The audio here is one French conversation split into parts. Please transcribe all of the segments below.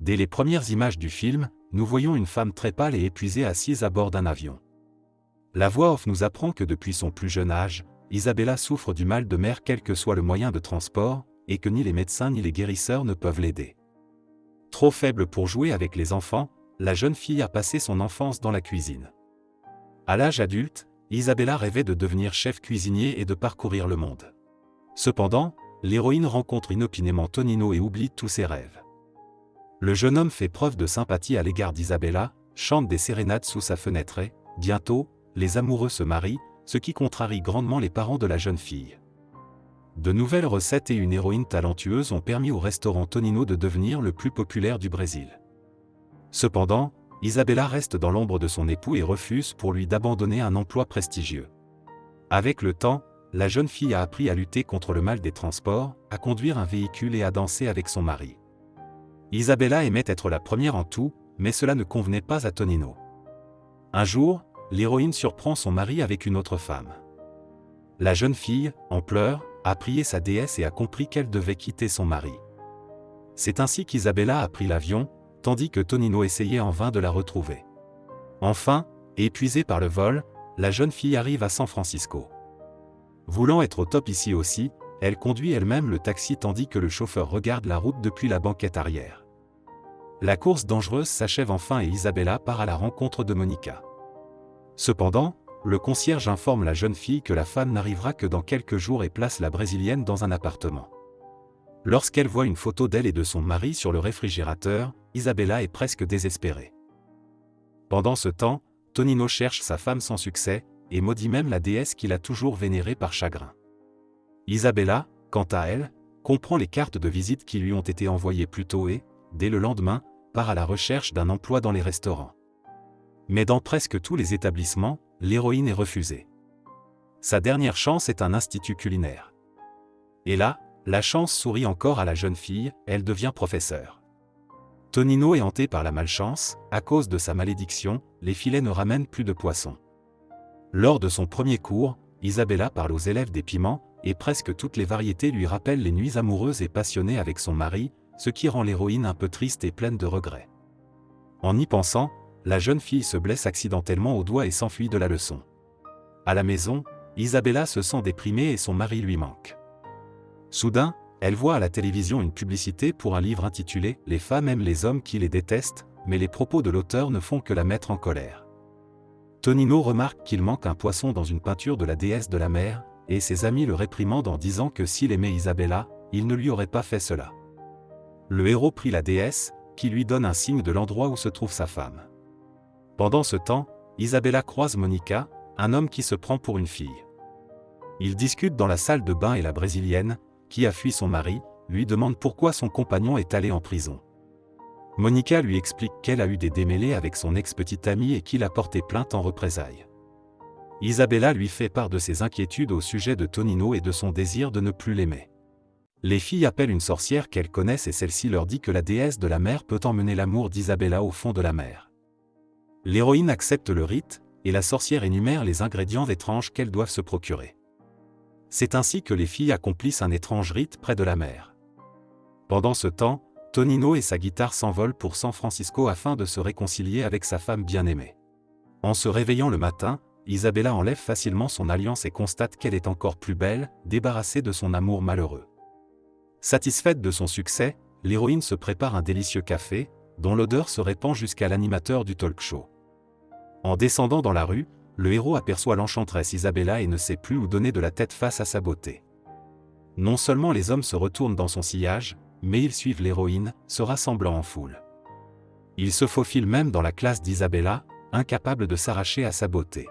Dès les premières images du film, nous voyons une femme très pâle et épuisée assise à bord d'un avion. La voix off nous apprend que depuis son plus jeune âge, Isabella souffre du mal de mer quel que soit le moyen de transport, et que ni les médecins ni les guérisseurs ne peuvent l'aider. Trop faible pour jouer avec les enfants, la jeune fille a passé son enfance dans la cuisine. À l'âge adulte, Isabella rêvait de devenir chef cuisinier et de parcourir le monde. Cependant, l'héroïne rencontre inopinément Tonino et oublie tous ses rêves. Le jeune homme fait preuve de sympathie à l'égard d'Isabella, chante des sérénades sous sa fenêtre et, bientôt, les amoureux se marient, ce qui contrarie grandement les parents de la jeune fille. De nouvelles recettes et une héroïne talentueuse ont permis au restaurant Tonino de devenir le plus populaire du Brésil. Cependant, Isabella reste dans l'ombre de son époux et refuse pour lui d'abandonner un emploi prestigieux. Avec le temps, la jeune fille a appris à lutter contre le mal des transports, à conduire un véhicule et à danser avec son mari. Isabella aimait être la première en tout, mais cela ne convenait pas à Tonino. Un jour, l'héroïne surprend son mari avec une autre femme. La jeune fille, en pleurs, a prié sa déesse et a compris qu'elle devait quitter son mari. C'est ainsi qu'Isabella a pris l'avion, tandis que Tonino essayait en vain de la retrouver. Enfin, épuisée par le vol, la jeune fille arrive à San Francisco. Voulant être au top ici aussi, elle conduit elle-même le taxi tandis que le chauffeur regarde la route depuis la banquette arrière. La course dangereuse s'achève enfin et Isabella part à la rencontre de Monica. Cependant, le concierge informe la jeune fille que la femme n'arrivera que dans quelques jours et place la Brésilienne dans un appartement. Lorsqu'elle voit une photo d'elle et de son mari sur le réfrigérateur, Isabella est presque désespérée. Pendant ce temps, Tonino cherche sa femme sans succès, et maudit même la déesse qu'il a toujours vénérée par chagrin. Isabella, quant à elle, comprend les cartes de visite qui lui ont été envoyées plus tôt et, dès le lendemain, part à la recherche d'un emploi dans les restaurants. Mais dans presque tous les établissements, l'héroïne est refusée. Sa dernière chance est un institut culinaire. Et là, la chance sourit encore à la jeune fille, elle devient professeure. Tonino est hanté par la malchance, à cause de sa malédiction, les filets ne ramènent plus de poissons. Lors de son premier cours, Isabella parle aux élèves des piments, et presque toutes les variétés lui rappellent les nuits amoureuses et passionnées avec son mari, ce qui rend l'héroïne un peu triste et pleine de regrets. En y pensant, la jeune fille se blesse accidentellement au doigt et s'enfuit de la leçon. À la maison, Isabella se sent déprimée et son mari lui manque. Soudain, elle voit à la télévision une publicité pour un livre intitulé « Les femmes aiment les hommes qui les détestent », mais les propos de l'auteur ne font que la mettre en colère. Tonino remarque qu'il manque un poisson dans une peinture de la déesse de la mer, et ses amis le réprimandent en disant que s'il aimait Isabella, il ne lui aurait pas fait cela. Le héros prie la déesse, qui lui donne un signe de l'endroit où se trouve sa femme. Pendant ce temps, Isabella croise Monica, un homme qui se prend pour une fille. Ils discutent dans la salle de bain et la Brésilienne, qui a fui son mari, lui demande pourquoi son compagnon est allé en prison. Monica lui explique qu'elle a eu des démêlés avec son ex-petite amie et qu'il a porté plainte en représailles. Isabella lui fait part de ses inquiétudes au sujet de Tonino et de son désir de ne plus l'aimer. Les filles appellent une sorcière qu'elles connaissent et celle-ci leur dit que la déesse de la mer peut emmener l'amour d'Isabella au fond de la mer. L'héroïne accepte le rite, et la sorcière énumère les ingrédients étranges qu'elles doivent se procurer. C'est ainsi que les filles accomplissent un étrange rite près de la mer. Pendant ce temps, Tonino et sa guitare s'envolent pour San Francisco afin de se réconcilier avec sa femme bien-aimée. En se réveillant le matin, Isabella enlève facilement son alliance et constate qu'elle est encore plus belle, débarrassée de son amour malheureux. Satisfaite de son succès, l'héroïne se prépare un délicieux café, dont l'odeur se répand jusqu'à l'animateur du talk show. En descendant dans la rue, le héros aperçoit l'enchanteresse Isabella et ne sait plus où donner de la tête face à sa beauté. Non seulement les hommes se retournent dans son sillage, mais ils suivent l'héroïne, se rassemblant en foule. Ils se faufilent même dans la classe d'Isabella, incapable de s'arracher à sa beauté.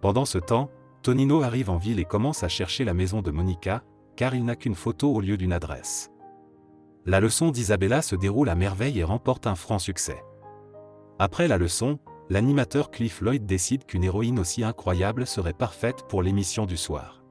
Pendant ce temps, Tonino arrive en ville et commence à chercher la maison de Monica, car il n'a qu'une photo au lieu d'une adresse. La leçon d'Isabella se déroule à merveille et remporte un franc succès. Après la leçon, l'animateur Cliff Lloyd décide qu'une héroïne aussi incroyable serait parfaite pour l'émission du soir.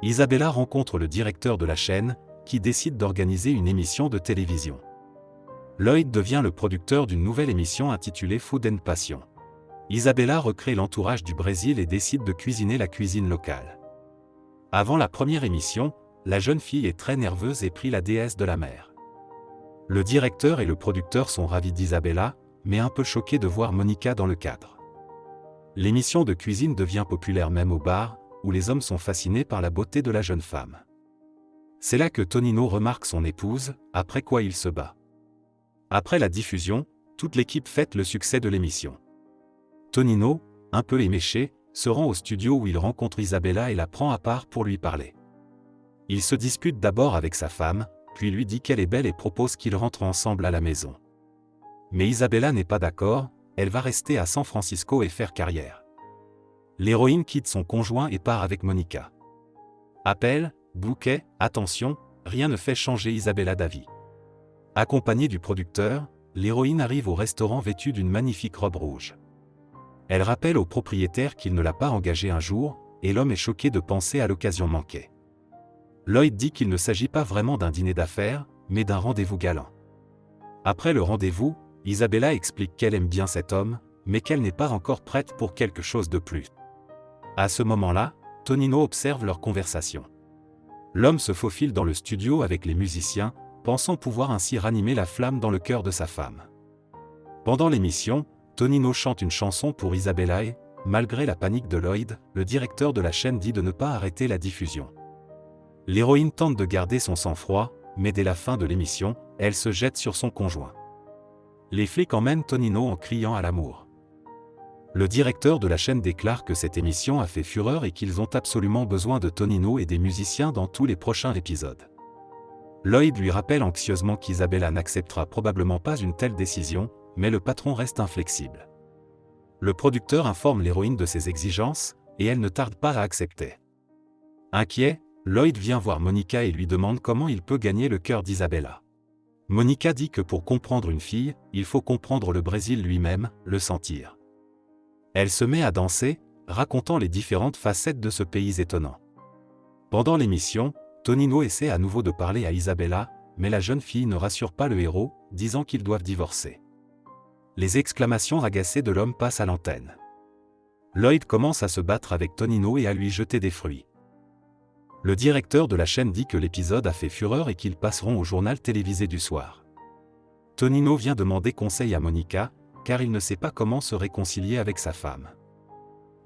Isabella rencontre le directeur de la chaîne, qui décide d'organiser une émission de télévision. Lloyd devient le producteur d'une nouvelle émission intitulée Food and Passion. Isabella recrée l'entourage du Brésil et décide de cuisiner la cuisine locale. Avant la première émission, la jeune fille est très nerveuse et prie la déesse de la mer. Le directeur et le producteur sont ravis d'Isabella, mais un peu choqués de voir Monica dans le cadre. L'émission de cuisine devient populaire même au bar, où les hommes sont fascinés par la beauté de la jeune femme. C'est là que Tonino remarque son épouse, après quoi il se bat. Après la diffusion, toute l'équipe fête le succès de l'émission. Tonino, un peu éméché, se rend au studio où il rencontre Isabella et la prend à part pour lui parler. Il se dispute d'abord avec sa femme, puis lui dit qu'elle est belle et propose qu'ils rentrent ensemble à la maison. Mais Isabella n'est pas d'accord, elle va rester à San Francisco et faire carrière. L'héroïne quitte son conjoint et part avec Monica. Appel, bouquet, attention, rien ne fait changer Isabella d'avis. Accompagnée du producteur, l'héroïne arrive au restaurant vêtue d'une magnifique robe rouge. Elle rappelle au propriétaire qu'il ne l'a pas engagée un jour, et l'homme est choqué de penser à l'occasion manquée. Lloyd dit qu'il ne s'agit pas vraiment d'un dîner d'affaires, mais d'un rendez-vous galant. Après le rendez-vous, Isabella explique qu'elle aime bien cet homme, mais qu'elle n'est pas encore prête pour quelque chose de plus. À ce moment-là, Tonino observe leur conversation. L'homme se faufile dans le studio avec les musiciens, pensant pouvoir ainsi ranimer la flamme dans le cœur de sa femme. Pendant l'émission, Tonino chante une chanson pour Isabella et, malgré la panique de Lloyd, le directeur de la chaîne dit de ne pas arrêter la diffusion. L'héroïne tente de garder son sang-froid, mais dès la fin de l'émission, elle se jette sur son conjoint. Les flics emmènent Tonino en criant à l'amour. Le directeur de la chaîne déclare que cette émission a fait fureur et qu'ils ont absolument besoin de Tonino et des musiciens dans tous les prochains épisodes. Lloyd lui rappelle anxieusement qu'Isabella n'acceptera probablement pas une telle décision, mais le patron reste inflexible. Le producteur informe l'héroïne de ses exigences, et elle ne tarde pas à accepter. Inquiet, Lloyd vient voir Monica et lui demande comment il peut gagner le cœur d'Isabella. Monica dit que pour comprendre une fille, il faut comprendre le Brésil lui-même, le sentir. Elle se met à danser, racontant les différentes facettes de ce pays étonnant. Pendant l'émission, Tonino essaie à nouveau de parler à Isabella, mais la jeune fille ne rassure pas le héros, disant qu'ils doivent divorcer. Les exclamations agacées de l'homme passent à l'antenne. Lloyd commence à se battre avec Tonino et à lui jeter des fruits. Le directeur de la chaîne dit que l'épisode a fait fureur et qu'ils passeront au journal télévisé du soir. Tonino vient demander conseil à Monica, car il ne sait pas comment se réconcilier avec sa femme.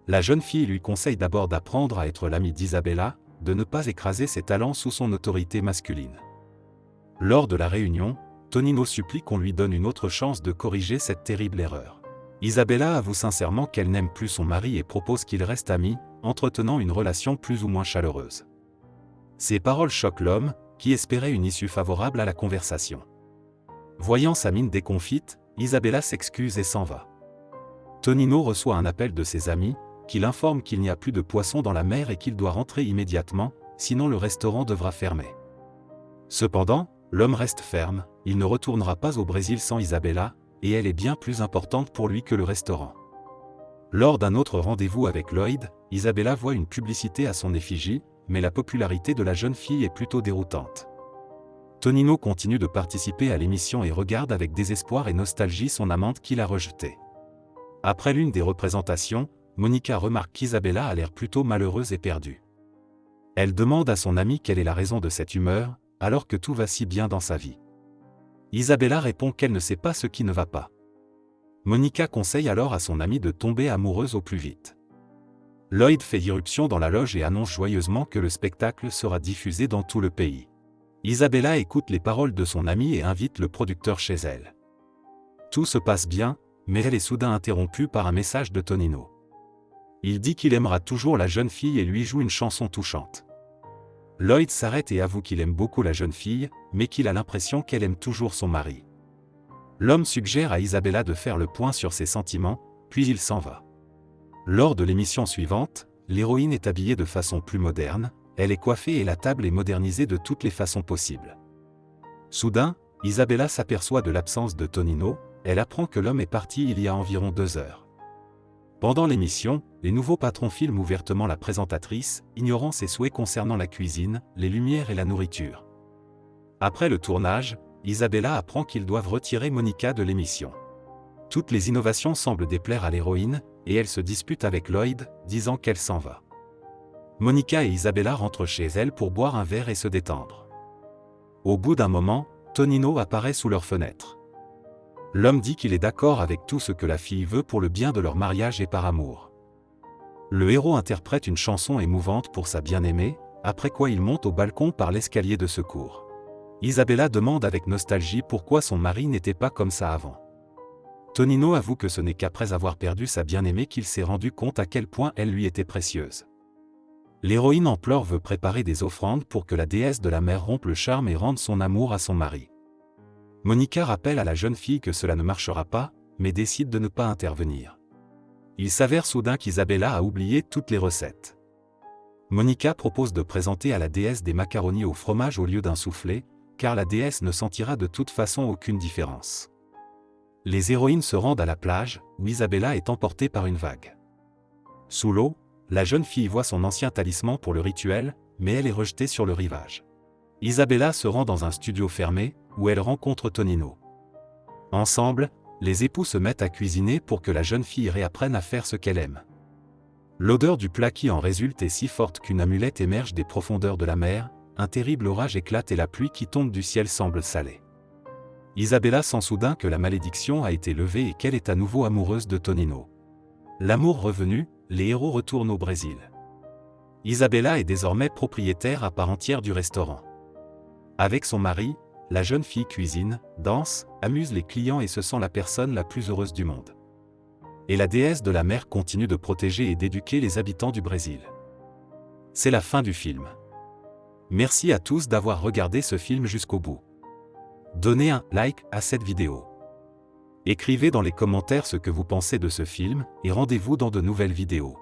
La jeune fille lui conseille d'abord d'apprendre à être l'amie d'Isabella, de ne pas écraser ses talents sous son autorité masculine. Lors de la réunion, Tonino supplie qu'on lui donne une autre chance de corriger cette terrible erreur. Isabella avoue sincèrement qu'elle n'aime plus son mari et propose qu'ils restent amis, entretenant une relation plus ou moins chaleureuse. Ces paroles choquent l'homme, qui espérait une issue favorable à la conversation. Voyant sa mine déconfite, Isabella s'excuse et s'en va. Tonino reçoit un appel de ses amis, qui l'informe qu'il n'y a plus de poissons dans la mer et qu'il doit rentrer immédiatement, sinon le restaurant devra fermer. Cependant, l'homme reste ferme, il ne retournera pas au Brésil sans Isabella, et elle est bien plus importante pour lui que le restaurant. Lors d'un autre rendez-vous avec Lloyd, Isabella voit une publicité à son effigie, mais la popularité de la jeune fille est plutôt déroutante. Tonino continue de participer à l'émission et regarde avec désespoir et nostalgie son amante qu'il a rejetée. Après l'une des représentations, Monica remarque qu'Isabella a l'air plutôt malheureuse et perdue. Elle demande à son amie quelle est la raison de cette humeur, alors que tout va si bien dans sa vie. Isabella répond qu'elle ne sait pas ce qui ne va pas. Monica conseille alors à son amie de tomber amoureuse au plus vite. Lloyd fait irruption dans la loge et annonce joyeusement que le spectacle sera diffusé dans tout le pays. Isabella écoute les paroles de son amie et invite le producteur chez elle. Tout se passe bien, mais elle est soudain interrompue par un message de Tonino. Il dit qu'il aimera toujours la jeune fille et lui joue une chanson touchante. Lloyd s'arrête et avoue qu'il aime beaucoup la jeune fille, mais qu'il a l'impression qu'elle aime toujours son mari. L'homme suggère à Isabella de faire le point sur ses sentiments, puis il s'en va. Lors de l'émission suivante, l'héroïne est habillée de façon plus moderne, elle est coiffée et la table est modernisée de toutes les façons possibles. Soudain, Isabella s'aperçoit de l'absence de Tonino, elle apprend que l'homme est parti il y a environ 2 heures. Pendant l'émission, les nouveaux patrons filment ouvertement la présentatrice, ignorant ses souhaits concernant la cuisine, les lumières et la nourriture. Après le tournage, Isabella apprend qu'ils doivent retirer Monica de l'émission. Toutes les innovations semblent déplaire à l'héroïne, et elle se dispute avec Lloyd, disant qu'elle s'en va. Monica et Isabella rentrent chez elle pour boire un verre et se détendre. Au bout d'un moment, Tonino apparaît sous leur fenêtre. L'homme dit qu'il est d'accord avec tout ce que la fille veut pour le bien de leur mariage et par amour. Le héros interprète une chanson émouvante pour sa bien-aimée, après quoi il monte au balcon par l'escalier de secours. Isabella demande avec nostalgie pourquoi son mari n'était pas comme ça avant. Tonino avoue que ce n'est qu'après avoir perdu sa bien-aimée qu'il s'est rendu compte à quel point elle lui était précieuse. L'héroïne en pleurs veut préparer des offrandes pour que la déesse de la mer rompe le charme et rende son amour à son mari. Monica rappelle à la jeune fille que cela ne marchera pas, mais décide de ne pas intervenir. Il s'avère soudain qu'Isabella a oublié toutes les recettes. Monica propose de présenter à la déesse des macaronis au fromage au lieu d'un soufflé, car la déesse ne sentira de toute façon aucune différence. Les héroïnes se rendent à la plage, où Isabella est emportée par une vague. Sous l'eau, la jeune fille voit son ancien talisman pour le rituel, mais elle est rejetée sur le rivage. Isabella se rend dans un studio fermé, où elle rencontre Tonino. Ensemble, les époux se mettent à cuisiner pour que la jeune fille réapprenne à faire ce qu'elle aime. L'odeur du plat qui en résulte est si forte qu'une amulette émerge des profondeurs de la mer, un terrible orage éclate et la pluie qui tombe du ciel semble salée. Isabella sent soudain que la malédiction a été levée et qu'elle est à nouveau amoureuse de Tonino. L'amour revenu, les héros retournent au Brésil. Isabella est désormais propriétaire à part entière du restaurant. Avec son mari, la jeune fille cuisine, danse, amuse les clients et se sent la personne la plus heureuse du monde. Et la déesse de la mer continue de protéger et d'éduquer les habitants du Brésil. C'est la fin du film. Merci à tous d'avoir regardé ce film jusqu'au bout. Donnez un like à cette vidéo. Écrivez dans les commentaires ce que vous pensez de ce film et rendez-vous dans de nouvelles vidéos.